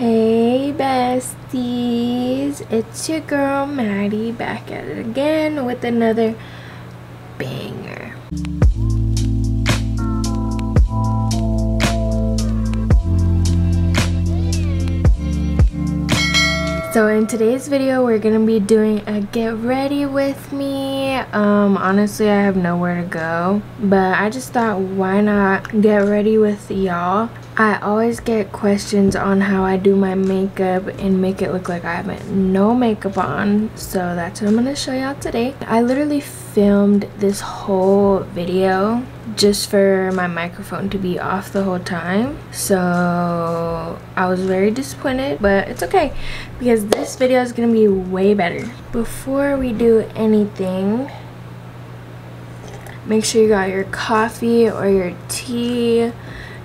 Hey besties, it's your girl Maddie back at it again with another banger. So in today's video we're gonna be doing a get ready with me. Honestly I have nowhere to go, but I just thought why not get ready with y'all. I always get questions on how I do my makeup and make it look like I have no makeup on, so that's what I'm gonna show y'all today. I literally filmed this whole video just for my microphone to be off the whole time, so I was very disappointed, but it's okay because this video is gonna be way better. Before we do anything, make sure you got your coffee or your tea.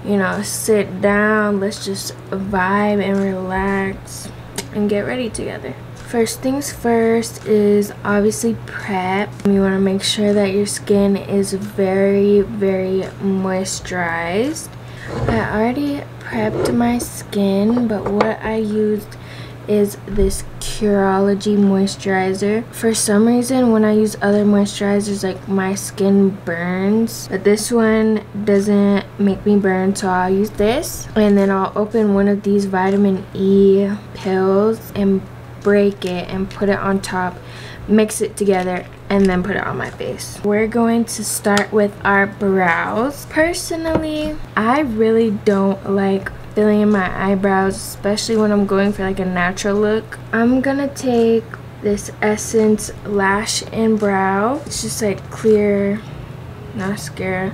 You know, sit down, let's just vibe and relax and get ready together. First things first is obviously prep. You want to make sure that your skin is very moisturized. I already prepped my skin, but what I used is this Curology moisturizer. For some reason when I use other moisturizers, like my skin burns, but this one doesn't make me burn, so I'll use this. And then I'll open one of these vitamin E pills and break it and put it on top, mix it together, and then put it on my face. We're going to start with our brows. Personally, I really don't like filling in my eyebrows, especially when I'm going for like a natural look. I'm gonna take this Essence Lash and Brow. It's just like clear mascara.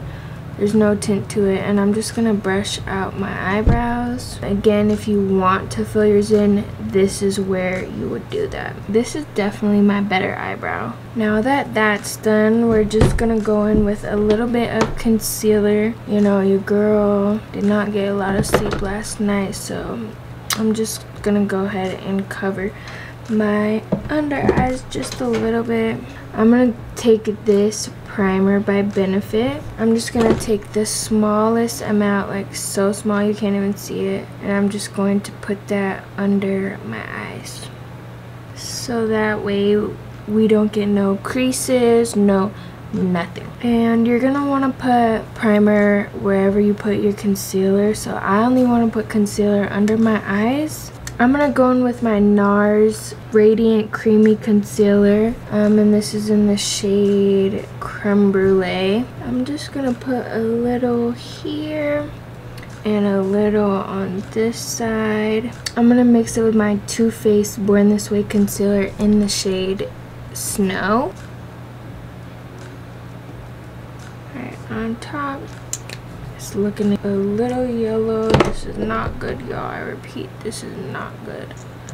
There's no tint to it, and I'm just gonna brush out my eyebrows. Again, if you want to fill yours in, this is where you would do that. This is definitely my better eyebrow. Now that that's done, we're just gonna go in with a little bit of concealer. You know, your girl did not get a lot of sleep last night, so I'm just gonna go ahead and cover my under eyes just a little bit. I'm gonna take this primer by Benefit. I'm just gonna take the smallest amount, like so small you can't even see it, and I'm just going to put that under my eyes, so that way we don't get no creases, nothing. And you're gonna want to put primer wherever you put your concealer, so I only want to put concealer under my eyes. I'm gonna go in with my NARS Radiant Creamy Concealer, and this is in the shade Creme Brulee. I'm just gonna put a little here and a little on this side. I'm gonna mix it with my Too Faced Born This Way concealer in the shade Snow. Right on top. It's looking a little yellow. This is not good, y'all. I repeat, this is not good.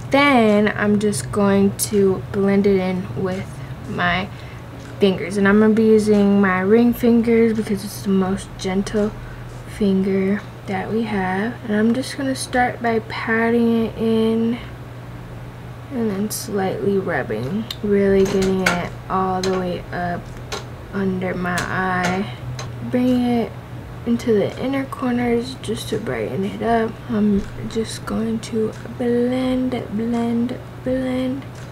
Then I'm just going to blend it in with my fingers, and I'm gonna be using my ring fingers because it's the most gentle finger that we have. And I'm just gonna start by patting it in and then slightly rubbing, really getting it all the way up under my eye. Bring it into the inner corners just to brighten it up. I'm just going to blend, and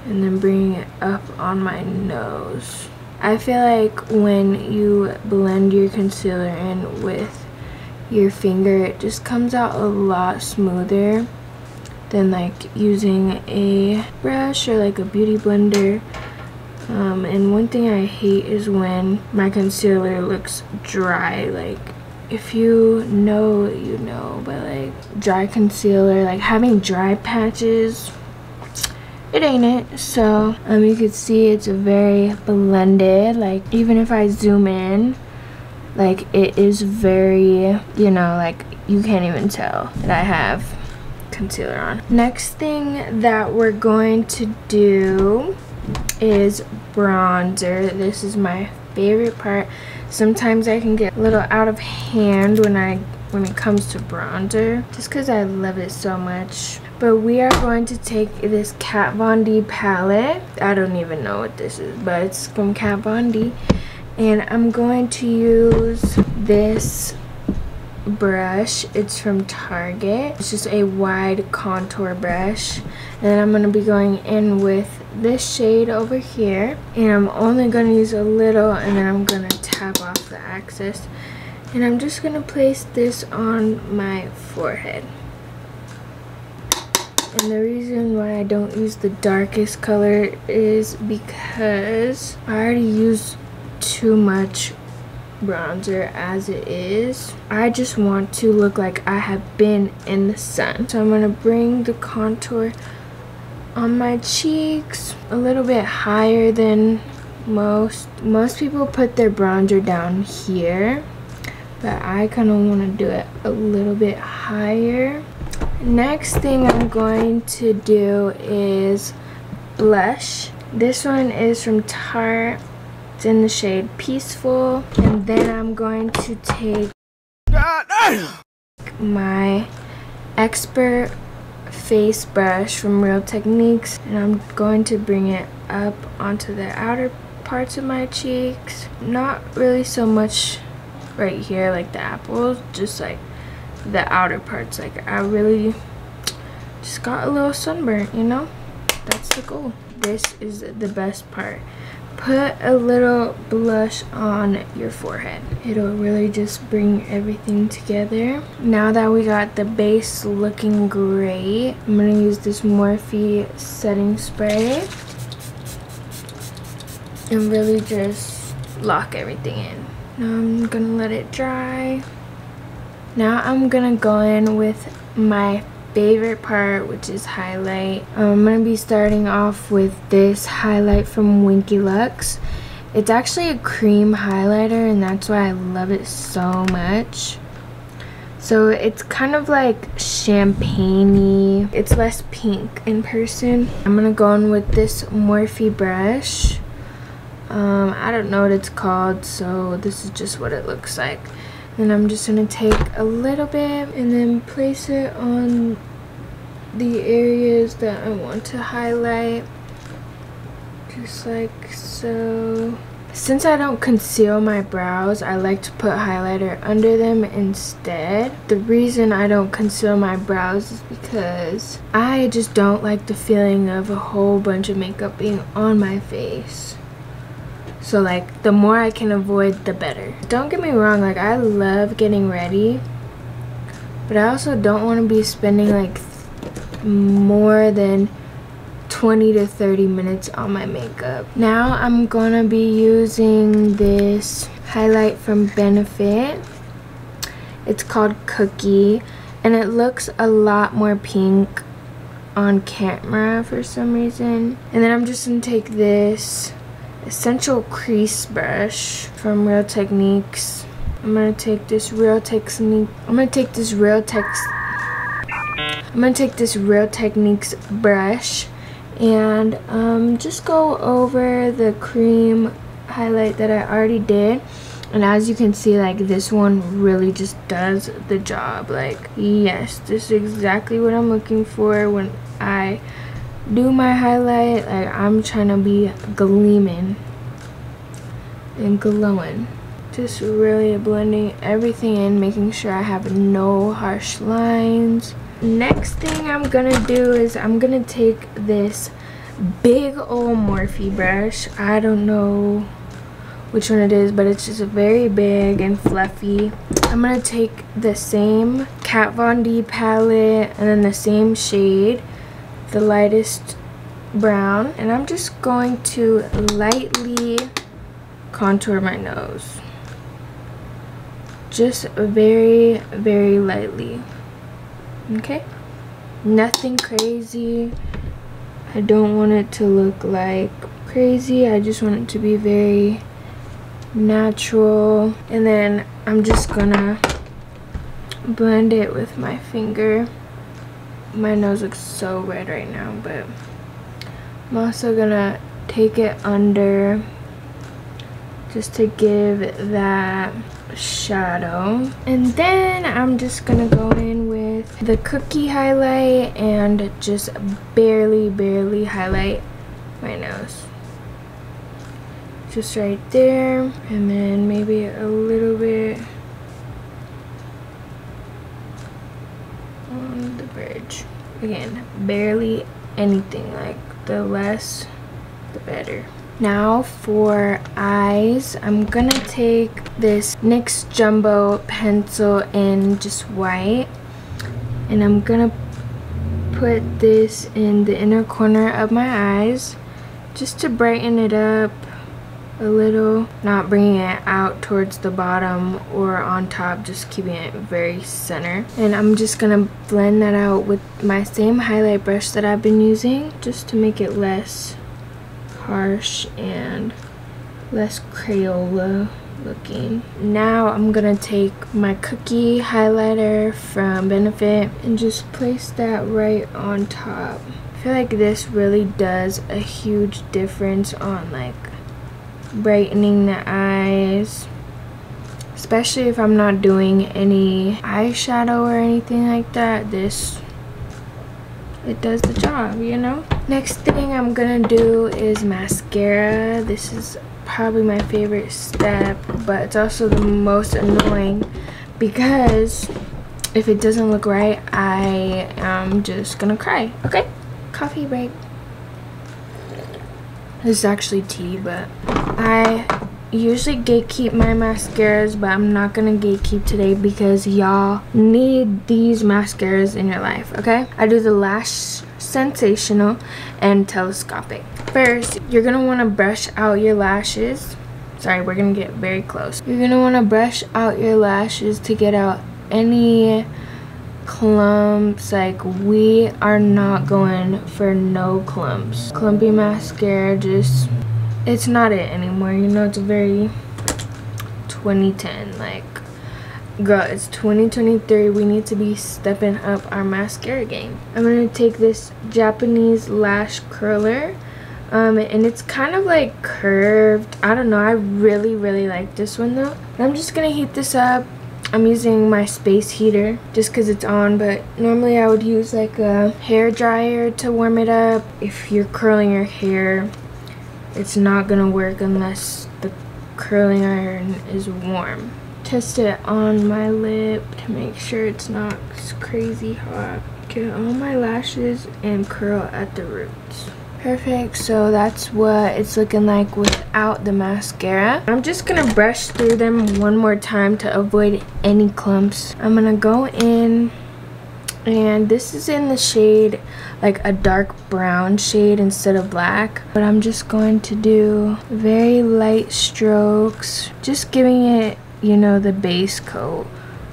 then bring it up on my nose. I feel like when you blend your concealer in with your finger, it just comes out a lot smoother than like using a brush or like a beauty blender. And one thing I hate is when my concealer looks dry. Like, if you know, you know, but like dry concealer, like having dry patches, it ain't it. So you can see it's very blended. Like, even if I zoom in, like it is very, you know, like you can't even tell that I have concealer on. Next thing that we're going to do is bronzer. This is my favorite part. Sometimes I can get a little out of hand when it comes to bronzer, just because I love it so much. But we are going to take this Kat Von D palette. I don't even know what this is, but it's from Kat Von D. And I'm going to use this brush. It's from Target. It's just a wide contour brush. And then I'm going to be going in with this shade over here. And I'm only going to use a little, and then I'm going to tap off the excess. And I'm just going to place this on my forehead. And the reason why I don't use the darkest color is because I already used too much bronzer as it is. I just want to look like I have been in the sun. So I'm going to bring the contour on my cheeks a little bit higher than most. Most people put their bronzer down here, but I kind of want to do it a little bit higher. Next thing I'm going to do is blush. This one is from Tarte. It's in the shade Peaceful. And then I'm going to take my Expert face brush from Real Techniques, and I'm going to bring it up onto the outer parts of my cheeks. Not really so much right here like the apples, just like the outer parts. Like I really just got a little sunburn, you know? That's the goal. This is the best part. Put a little blush on your forehead. It'll really just bring everything together. Now that we got the base looking great, I'm gonna use this Morphe setting spray and really just lock everything in. Now I'm gonna let it dry. Now I'm gonna go in with my favorite part, which is highlight. I'm gonna be starting off with this highlight from Winky Lux. It's actually a cream highlighter, and that's why I love it so much. So it's kind of like champagne-y. It's less pink in person. I'm gonna go in with this Morphe brush. I don't know what it's called, so this is just what it looks like. And I'm just going to take a little bit and then place it on the areas that I want to highlight. Just like so. Since I don't conceal my brows, I like to put highlighter under them instead. The reason I don't conceal my brows is because I just don't like the feeling of a whole bunch of makeup being on my face. So like the more I can avoid, the better. Don't get me wrong, like I love getting ready, but I also don't want to be spending like more than 20 to 30 minutes on my makeup. Now I'm gonna be using this highlight from Benefit. It's called Cookie, and it looks a lot more pink on camera for some reason. And then I'm just gonna take this Essential Crease brush from Real Techniques. I'm gonna take this Real Techniques brush and just go over the cream highlight that I already did. And as you can see, like this one really just does the job. Like, yes, this is exactly what I'm looking for when I do my highlight. Like I'm trying to be gleaming and glowing. Just really blending everything in, making sure I have no harsh lines. Next thing I'm gonna do is I'm gonna take this big old Morphe brush. I don't know which one it is, but it's just very big and fluffy. I'm gonna take the same Kat Von D palette and then the same shade, the lightest brown, and I'm just going to lightly contour my nose. Just very, very lightly. Okay? Nothing crazy. I don't want it to look like crazy. I just want it to be very natural. And then I'm just gonna blend it with my finger. My nose looks so red right now, but I'm also gonna take it under just to give that shadow. And then I'm just gonna go in with the Cookie highlight and just barely highlight my nose. Just right there, and then maybe a little bit the bridge. Again, barely anything, like the less the better. Now for eyes, I'm gonna take this NYX Jumbo pencil in just white, and I'm gonna put this in the inner corner of my eyes just to brighten it up a little, not bringing it out towards the bottom or on top, just keeping it very center. And I'm just gonna blend that out with my same highlight brush that I've been using, just to make it less harsh and less Crayola looking. Now I'm gonna take my cookie highlighter from Benefit and just place that right on top. I feel like this really does a huge difference on like brightening the eyes, especially if I'm not doing any eyeshadow or anything like that. It does the job, you know. Next thing I'm gonna do is mascara. This is probably my favorite step, but it's also the most annoying because if it doesn't look right, I am just gonna cry. Okay, coffee break. This is actually tea, but I usually gatekeep my mascaras, but I'm not gonna gatekeep today because y'all need these mascaras in your life, okay? I do the Lash Sensational and Telescopic. First, you're gonna wanna brush out your lashes. Sorry, we're gonna get very close. You're gonna wanna brush out your lashes to get out any clumps. Like, we are not going for no clumps. Clumpy mascara, just, it's not it anymore, you know. It's very 2010, like, girl, it's 2023. We need to be stepping up our mascara game. I'm gonna take this Japanese lash curler, and it's kind of like curved. I don't know, I really like this one though. I'm just gonna heat this up. I'm using my space heater just because it's on, but normally I would use like a hair dryer to warm it up. If you're curling your hair, it's not gonna work unless the curling iron is warm. Test it on my lip to make sure it's not crazy hot. Get all my lashes and curl at the roots. Perfect, so that's what it's looking like without the mascara. I'm just gonna brush through them one more time to avoid any clumps. I'm gonna go in, and this is in the shade like a dark brown shade instead of black, but I'm just going to do very light strokes, just giving it, you know, the base coat.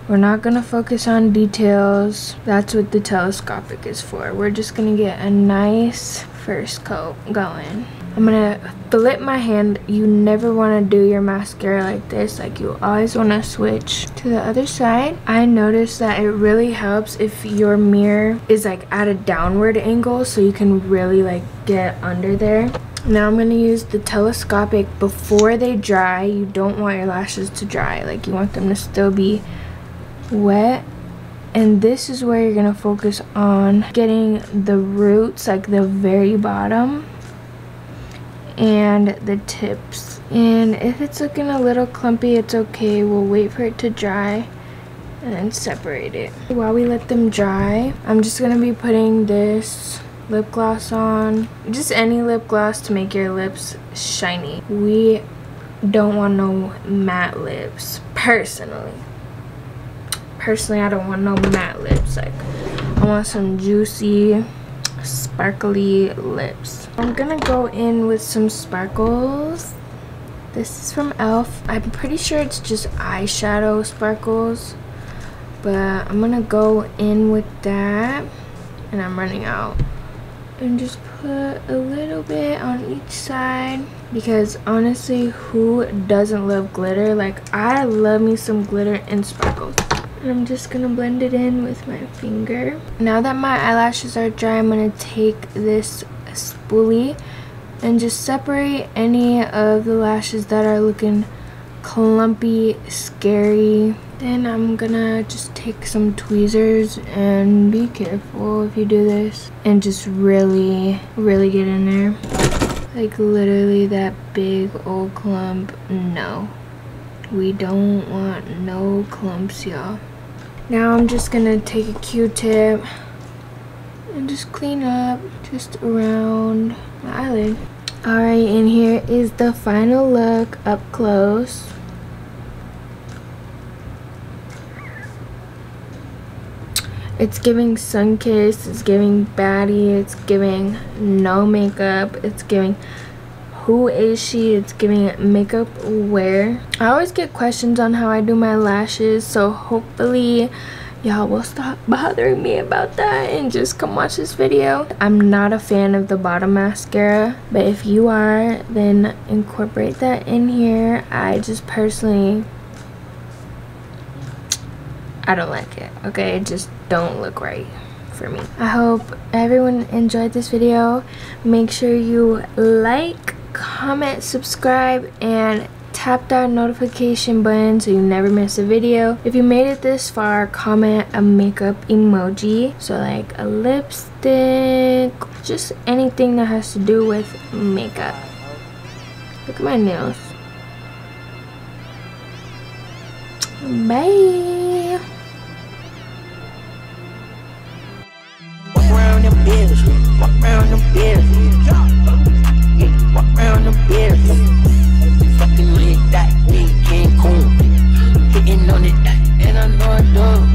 We're not gonna focus on details. That's what the telescopic is for. We're just gonna get a nice first coat going. I'm gonna flip my hand. You never wanna do your mascara like this. Like, you always wanna switch to the other side. I noticed that it really helps if your mirror is like at a downward angle, so you can really like get under there. Now I'm gonna use the telescopic before they dry. You don't want your lashes to dry. Like, you want them to still be wet. And this is where you're gonna focus on getting the roots, like the very bottom, and the tips. And if it's looking a little clumpy, it's okay. We'll wait for it to dry and then separate it. While we let them dry, I'm just gonna be putting this lip gloss on. Just any lip gloss to make your lips shiny. We don't want no matte lips, personally. I don't want no matte lips. Like, I want some juicy, sparkly lips. I'm gonna go in with some sparkles. This is from e.l.f. I'm pretty sure it's just eyeshadow sparkles, but I'm gonna go in with that, and I'm running out. And just put a little bit on each side, because honestly, who doesn't love glitter? Like, I love me some glitter and sparkles. And I'm just gonna blend it in with my finger. Now that my eyelashes are dry, I'm gonna take this spoolie and just separate any of the lashes that are looking clumpy, scary. Then I'm gonna just take some tweezers, and be careful if you do this, and just really get in there. Like, literally that big old clump. No, we don't want no clumps, y'all. Now I'm just gonna take a Q-tip and just clean up just around my eyelid. Alright, and here is the final look up close. It's giving sun-kissed, it's giving baddie, it's giving no makeup, it's giving who is she, it's giving makeup wear. I always get questions on how I do my lashes, so hopefully y'all will stop bothering me about that and just come watch this video. I'm not a fan of the bottom mascara, but if you are, then incorporate that in here. I just personally, I don't like it, okay? It just don't look right for me. I hope everyone enjoyed this video. Make sure you like, comment, subscribe, and tap that notification button so you never miss a video. If you made it this far, comment a makeup emoji, so like a lipstick, just anything that has to do with makeup. Look at my nails. Bye. Walk around them business.